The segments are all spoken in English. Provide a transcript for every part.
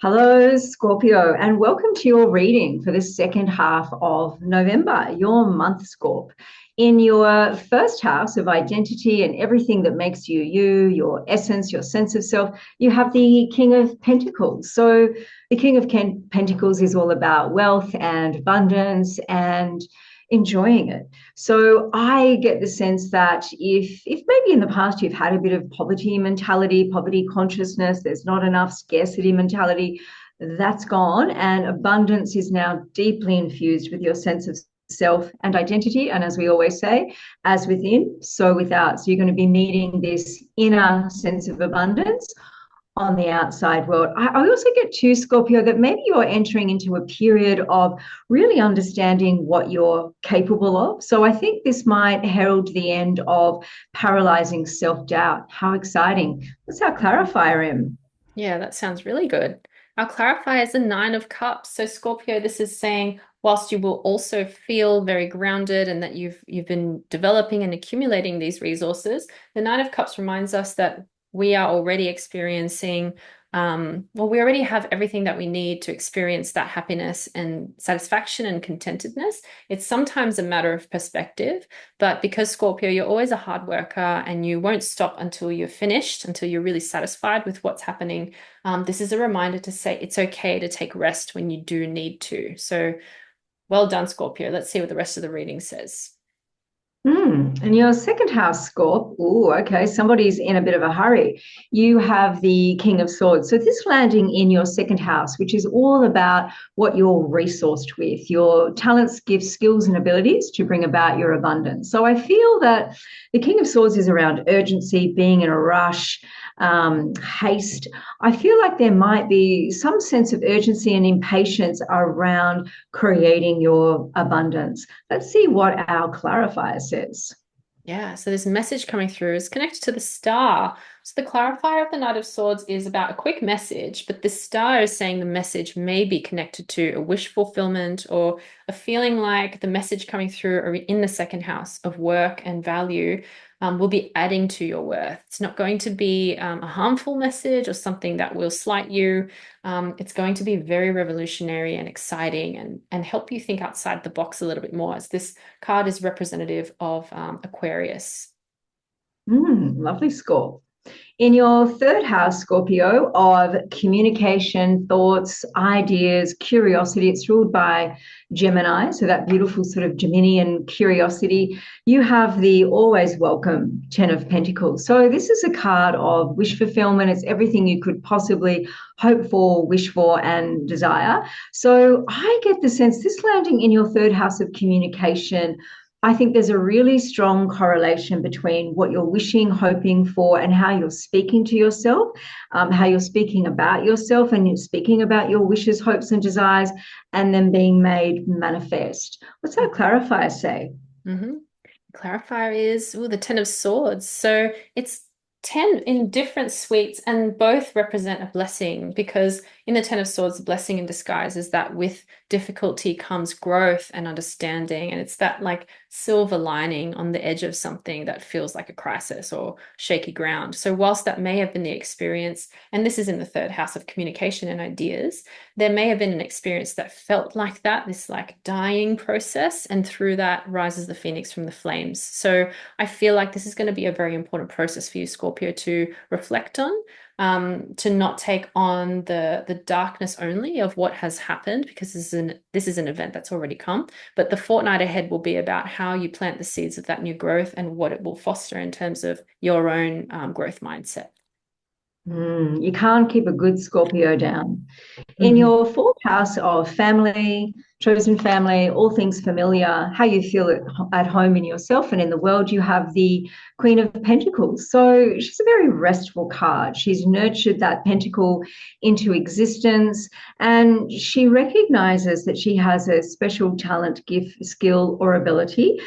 Hello, Scorpio, and welcome to your reading for the second half of November, your month, Scorp. In your first house of identity and everything that makes you you, your essence, your sense of self, you have the King of Pentacles. So the King of Pentacles is all about wealth and abundance and enjoying it. So I get the sense that if maybe in the past you've had a bit of poverty mentality, poverty consciousness, there's not enough scarcity mentality, that's gone, and abundance is now deeply infused with your sense of self and identity. And as we always say, as within, so without. So you're going to be meeting this inner sense of abundance on the outside world. I also get too, Scorpio, that maybe you're entering into a period of really understanding what you're capable of. So I think this might herald the end of paralyzing self-doubt. How exciting. What's our clarifier, Em? Yeah, that sounds really good. Our clarifier is the Nine of Cups. So Scorpio, this is saying whilst you will also feel very grounded and that you've been developing and accumulating these resources, the Nine of Cups reminds us that we are already experiencing well, we already have everything that we need to experience that happiness and satisfaction and contentedness. It's sometimes a matter of perspective, but because Scorpio, you're always a hard worker and you won't stop until you're finished, until you're really satisfied with what's happening. This is a reminder to say it's okay to take rest when you do need to. So well done, Scorpio. Let's see what the rest of the reading says. And your second house, Scorp. Oh, okay. Somebody's in a bit of a hurry. You have the King of Swords. So this landing in your second house, which is all about what you're resourced with, your talents, gifts, skills, and abilities to bring about your abundance. So I feel that the King of Swords is around urgency, being in a rush, haste. I feel like there might be some sense of urgency and impatience around creating your abundance. Let's see what our clarifier says. Yeah, so this message coming through is connected to the star. So the clarifier of the Knight of Swords is about a quick message, but the star is saying the message may be connected to a wish fulfillment or a feeling like the message coming through in the second house of work and value will be adding to your worth. It's not going to be a harmful message or something that will slight you. It's going to be very revolutionary and exciting and help you think outside the box a little bit more, as this card is representative of Aquarius. Lovely score. In your third house, Scorpio, of communication, thoughts, ideas, curiosity, it's ruled by Gemini, so that beautiful sort of Geminian curiosity. You have the always welcome Ten of Pentacles. So this is a card of wish fulfillment. It's everything you could possibly hope for, wish for, and desire. So I get the sense this landing in your third house of communication, I think there's a really strong correlation between what you're wishing, hoping for, and how you're speaking to yourself, how you're speaking about yourself, and you're speaking about your wishes, hopes, and desires, and then being made manifest. What's our clarifier say? Mm-hmm. Clarifier is the Ten of Swords. So it's 10 in different suites, and both represent a blessing, because in the Ten of Swords, the blessing in disguise is that with difficulty comes growth and understanding. And it's that like silver lining on the edge of something that feels like a crisis or shaky ground. So whilst that may have been the experience, and this is in the third house of communication and ideas, there may have been an experience that felt like that, this like dying process, and through that rises the phoenix from the flames. So I feel like this is going to be a very important process for you, Scorpio, to reflect on, to not take on the darkness only of what has happened, because this is an event that's already come. But the fortnight ahead will be about how you plant the seeds of that new growth and what it will foster in terms of your own growth mindset. You can't keep a good Scorpio down. In Mhm. your fourth house of family, chosen family, all things familiar, how you feel at home in yourself and in the world, you have the Queen of Pentacles. So she's a very restful card. She's nurtured that pentacle into existence, and she recognizes that she has a special talent, gift, skill, or ability.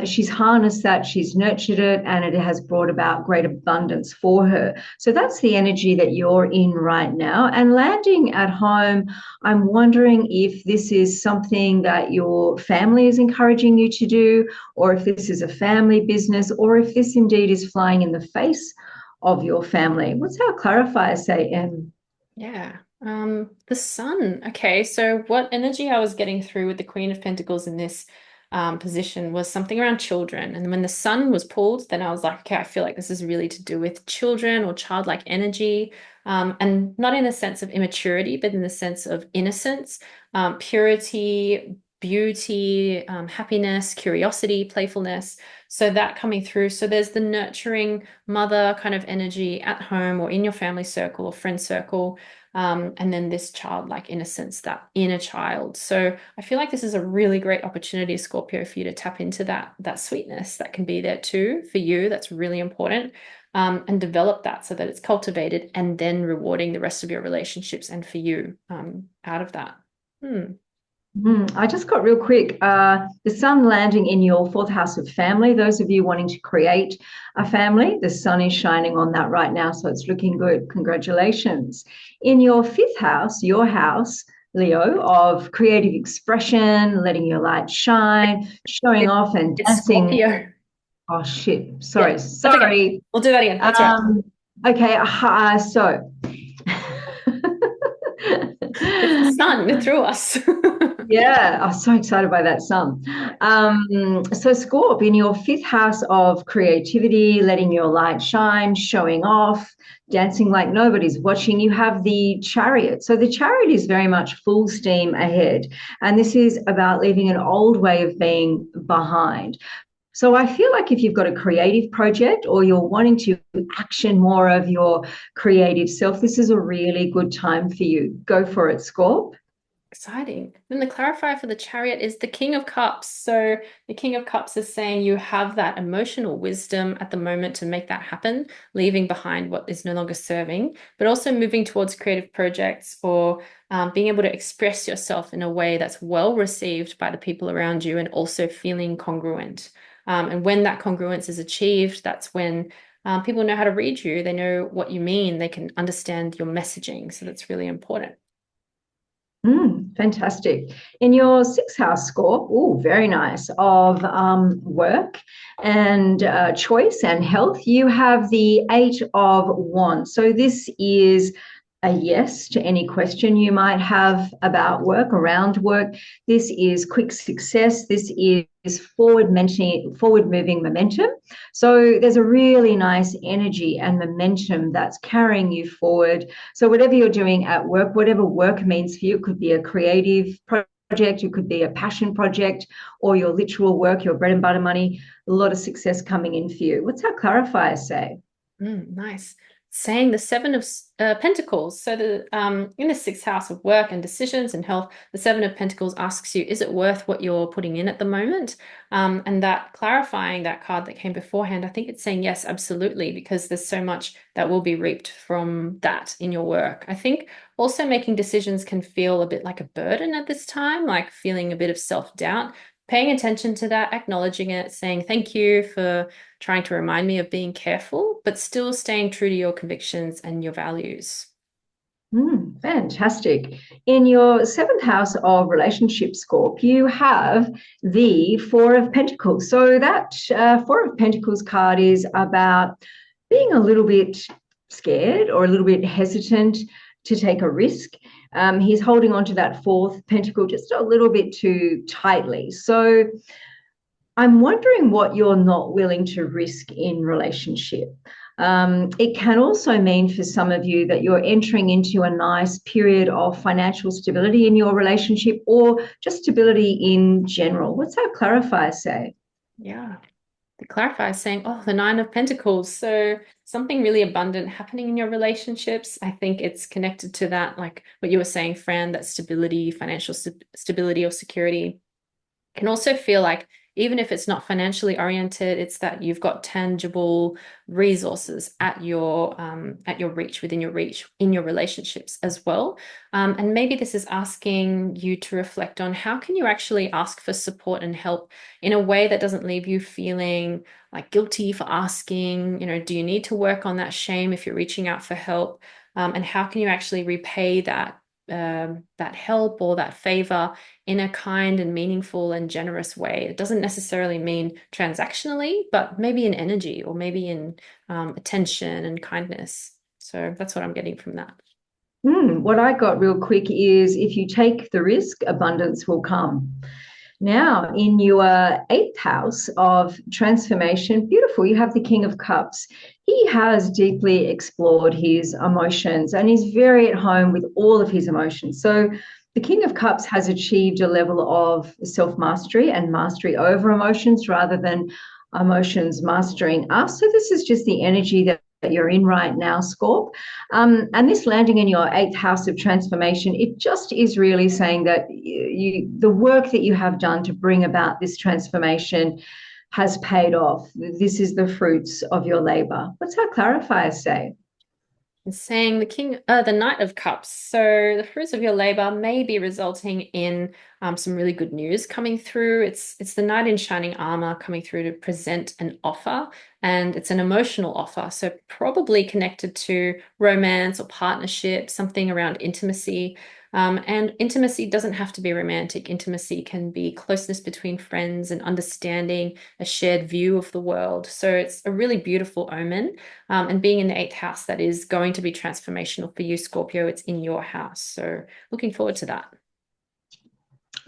She's harnessed that, she's nurtured it, and it has brought about great abundance for her. So that's the energy that you're in right now. And landing at home, I'm wondering if this is something that your family is encouraging you to do, or if this is a family business, or if this indeed is flying in the face of your family. What's our clarifier say, Em? Yeah. The sun. Okay, so what energy I was getting through with the Queen of Pentacles in this position was something around children. And when the sun was pulled, then I was like, okay, I feel like this is really to do with children or childlike energy. And not in the sense of immaturity, but in the sense of innocence, purity, beauty, happiness, curiosity, playfulness. So that coming through. So there's the nurturing mother kind of energy at home or in your family circle or friend circle. And then this childlike innocence, that inner child. So I feel like this is a really great opportunity, Scorpio, for you to tap into that sweetness that can be there too for you. That's really important. And develop that so that it's cultivated and then rewarding the rest of your relationships and for you out of that. Hmm. I just got real quick. The sun landing in your fourth house of family. Those of you wanting to create a family, the sun is shining on that right now. So it's looking good. Congratulations. In your fifth house, your house, Leo, of creative expression, letting your light shine, showing It- off and It's dancing. Scorpio. Oh, shit. Yeah, Sorry. that's okay. Sorry. We'll do that again. That's all right. Um, okay. So. It's the sun through us. Yeah, I'm so excited by that sum. So, Scorp, in your fifth house of creativity, letting your light shine, showing off, dancing like nobody's watching, you have the chariot. So, the chariot is very much full steam ahead. And this is about leaving an old way of being behind. So, I feel like if you've got a creative project or you're wanting to action more of your creative self, this is a really good time for you. Go for it, Scorp. Exciting. Then the clarifier for the chariot is the King of Cups. So the King of Cups is saying you have that emotional wisdom at the moment to make that happen, leaving behind what is no longer serving, but also moving towards creative projects or being able to express yourself in a way that's well received by the people around you and also feeling congruent. And when that congruence is achieved, that's when people know how to read you. They know what you mean. They can understand your messaging. So that's really important. Fantastic. In your sixth house score, oh, very nice, of work and choice and health, you have the Eight of Wands. So this is a yes to any question you might have about work, around work. This is quick success. This is forward moving momentum. So there's a really nice energy and momentum that's carrying you forward. So whatever you're doing at work, whatever work means for you, it could be a creative project, it could be a passion project, or your literal work, your bread and butter money, a lot of success coming in for you. What's our clarifier say? Nice. Saying the Seven of Pentacles. So the in the sixth house of work and decisions and health, the Seven of Pentacles asks you, is it worth what you're putting in at the moment? And that clarifying that card that came beforehand, I think it's saying yes, absolutely, because there's so much that will be reaped from that in your work. I think also making decisions can feel a bit like a burden at this time, like feeling a bit of self-doubt. Paying attention to that, acknowledging it, saying thank you for trying to remind me of being careful, but still staying true to your convictions and your values. Fantastic. In your seventh house of relationship scorp, you have the Four of Pentacles. So that Four of Pentacles card is about being a little bit scared or a little bit hesitant to take a risk. He's holding on to that fourth pentacle just a little bit too tightly. So I'm wondering what you're not willing to risk in relationship. It can also mean for some of you that you're entering into a nice period of financial stability in your relationship or just stability in general. What's our clarifier say? Yeah. The clarifier is saying, oh, the Nine of Pentacles. So something really abundant happening in your relationships. I think it's connected to that, like what you were saying, Fran, that stability, financial stability or security. Can also feel like even if it's not financially oriented, it's that you've got tangible resources at your reach, within your reach, in your relationships as well. And maybe this is asking you to reflect on how can you actually ask for support and help in a way that doesn't leave you feeling like guilty for asking. You know, do you need to work on that shame if you're reaching out for help? And how can you actually repay that help or that favor in a kind and meaningful and generous way? It doesn't necessarily mean transactionally, but maybe in energy or maybe in attention and kindness. So that's what I'm getting from that. What I got real quick is if you take the risk, abundance will come. Now, in your eighth house of transformation, beautiful, you have the King of Cups. He has deeply explored his emotions and he's very at home with all of his emotions. So, the King of Cups has achieved a level of self mastery and mastery over emotions rather than emotions mastering us. So, this is just the energy that you're in right now, Scorp. And this landing in your eighth house of transformation, it just is really saying that the work that you have done to bring about this transformation has paid off. This is the fruits of your labor. What's our clarifier say? And saying the Knight of Cups. So the fruits of your labor may be resulting in some really good news coming through. It's the knight in shining armor coming through to present an offer, and it's an emotional offer. So probably connected to romance or partnership, something around intimacy. And intimacy doesn't have to be romantic. Intimacy can be closeness between friends and understanding a shared view of the world. So it's a really beautiful omen. And being in the eighth house, that is going to be transformational for you, Scorpio. It's in your house. So looking forward to that.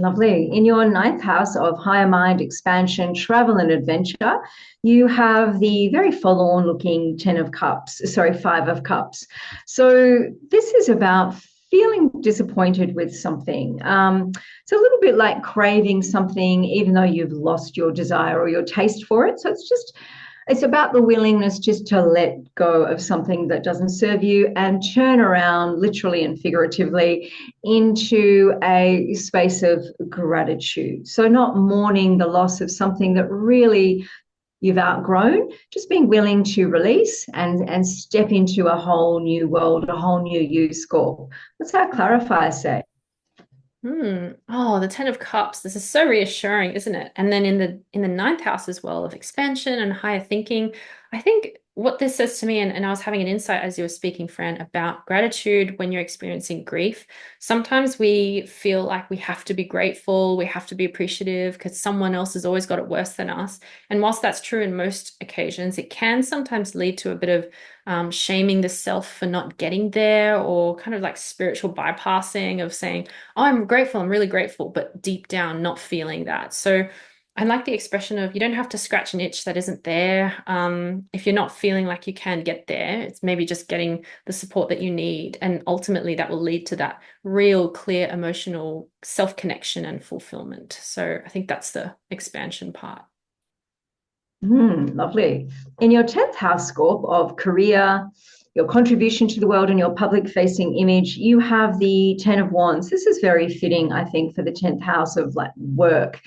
Lovely. In your ninth house of higher mind, expansion, travel, and adventure, you have the very forlorn looking 10 of cups, sorry, 5 of cups. So this is about feeling disappointed with something. It's a little bit like craving something, even though you've lost your desire or your taste for it. So it's about the willingness just to let go of something that doesn't serve you and turn around, literally and figuratively, into a space of gratitude. So, not mourning the loss of something that really you've outgrown, just being willing to release and step into a whole new world, a whole new you, Scorp. What's our clarifier say? Oh, the Ten of Cups. This is so reassuring, isn't it? And then in the ninth house as well of expansion and higher thinking. I think what this says to me, and I was having an insight as you were speaking, Fran, about gratitude when you're experiencing grief. Sometimes we feel like we have to be grateful, we have to be appreciative because someone else has always got it worse than us. And whilst that's true in most occasions, it can sometimes lead to a bit of shaming the self for not getting there, or kind of like spiritual bypassing of saying, oh, I'm grateful, I'm really grateful, but deep down not feeling that. So I like the expression of you don't have to scratch an itch that isn't there. If you're not feeling like you can get there, it's maybe just getting the support that you need. And ultimately that will lead to that real clear emotional self-connection and fulfillment. So I think that's the expansion part. Lovely. In your 10th house, Scorp, of career, your contribution to the world and your public facing image, you have the 10 of wands. This is very fitting, I think, for the 10th house of like work.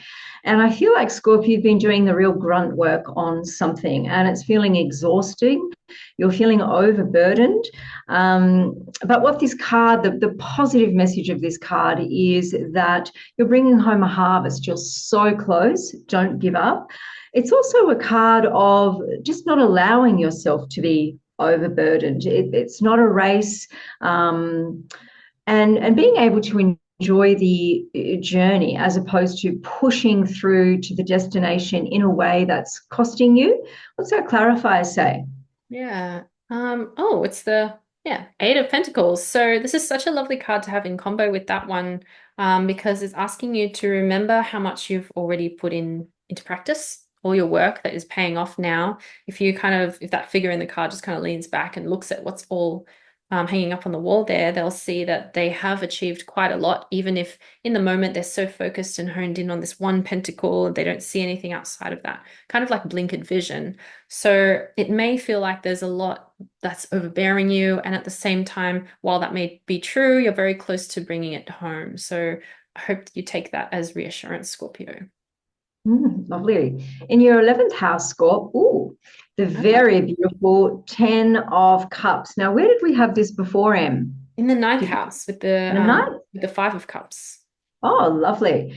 And I feel like, Scorp, you've been doing the real grunt work on something and it's feeling exhausting. You're feeling overburdened. But what this card, the positive message of this card is that you're bringing home a harvest. You're so close. Don't give up. It's also a card of just not allowing yourself to be overburdened. It's not a race, and being able to enjoy the journey as opposed to pushing through to the destination in a way that's costing you. What's our clarifier say? Yeah. Oh, it's the Eight of Pentacles. So this is such a lovely card to have in combo with that one, because it's asking you to remember how much you've already put into practice, all your work that is paying off now. If that figure in the card just kind of leans back and looks at what's all hanging up on the wall there, they'll see that they have achieved quite a lot, even if in the moment they're so focused and honed in on this one pentacle, they don't see anything outside of that, kind of like blinkered vision. So it may feel like there's a lot that's overbearing you. And at the same time, while that may be true, you're very close to bringing it home. So I hope you take that as reassurance, Scorpio. Lovely. In your 11th house, Scorp, the very beautiful 10 of cups. Now, where did we have this before, Em? In the ninth house with The ninth? the Five of Cups. Oh, lovely.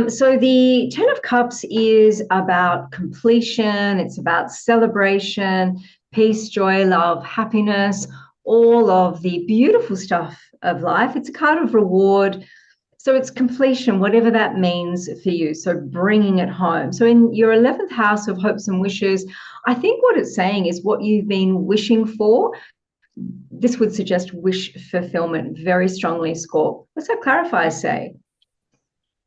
So the 10 of cups is about completion. It's about celebration, peace, joy, love, happiness, all of the beautiful stuff of life. It's a card of reward. So it's completion, whatever that means for you. So bringing it home. So in your 11th house of hopes and wishes, I think what it's saying is what you've been wishing for, this would suggest wish fulfillment very strongly, Scorp. What's that clarifier say?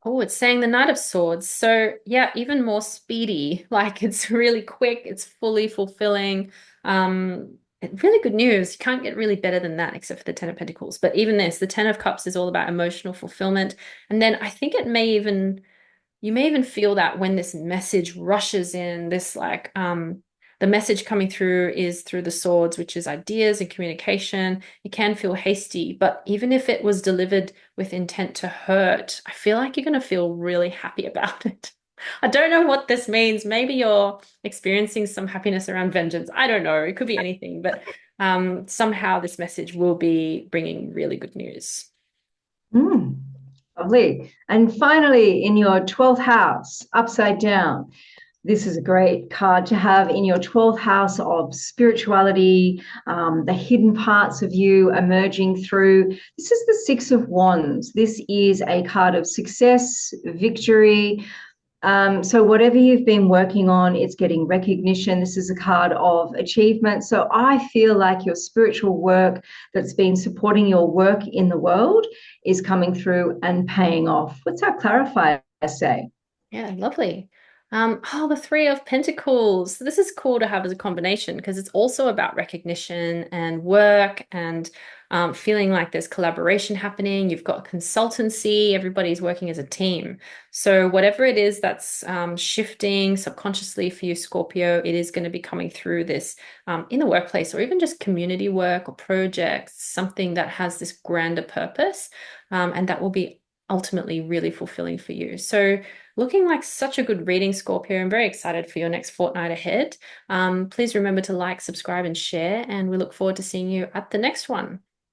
Oh, it's saying the Knight of Swords. So yeah, even more speedy. Like it's really quick, it's fully fulfilling. Really good news. You can't get really better than that, except for the Ten of Pentacles. But even this, the Ten of Cups is all about emotional fulfillment. And then I think you may even feel that when this message rushes in, this like the message coming through is through the swords, which is ideas and communication. It can feel hasty, but even if it was delivered with intent to hurt, I feel like you're going to feel really happy about it. I don't know what this means. Maybe you're experiencing some happiness around vengeance. I don't know. It could be anything, but somehow this message will be bringing really good news. Mm, lovely. And finally, in your 12th house, upside down, this is a great card to have in your 12th house of spirituality, the hidden parts of you emerging through. This is the Six of Wands. This is a card of success, victory. So whatever you've been working on, it's getting recognition. This is a card of achievement. So I feel like your spiritual work that's been supporting your work in the world is coming through and paying off. What's our clarifier say? Yeah, lovely. Oh, the Three of Pentacles. This is cool to have as a combination because it's also about recognition and work and feeling like there's collaboration happening. You've got consultancy, everybody's working as a team. So whatever it is that's shifting subconsciously for you, Scorpio, it is going to be coming through this in the workplace or even just community work or projects, something that has this grander purpose, and that will be ultimately really fulfilling for you. So looking like such a good reading, Scorpio. I'm very excited for your next fortnight ahead. Please remember to like, subscribe, and share, and we look forward to seeing you at the next one.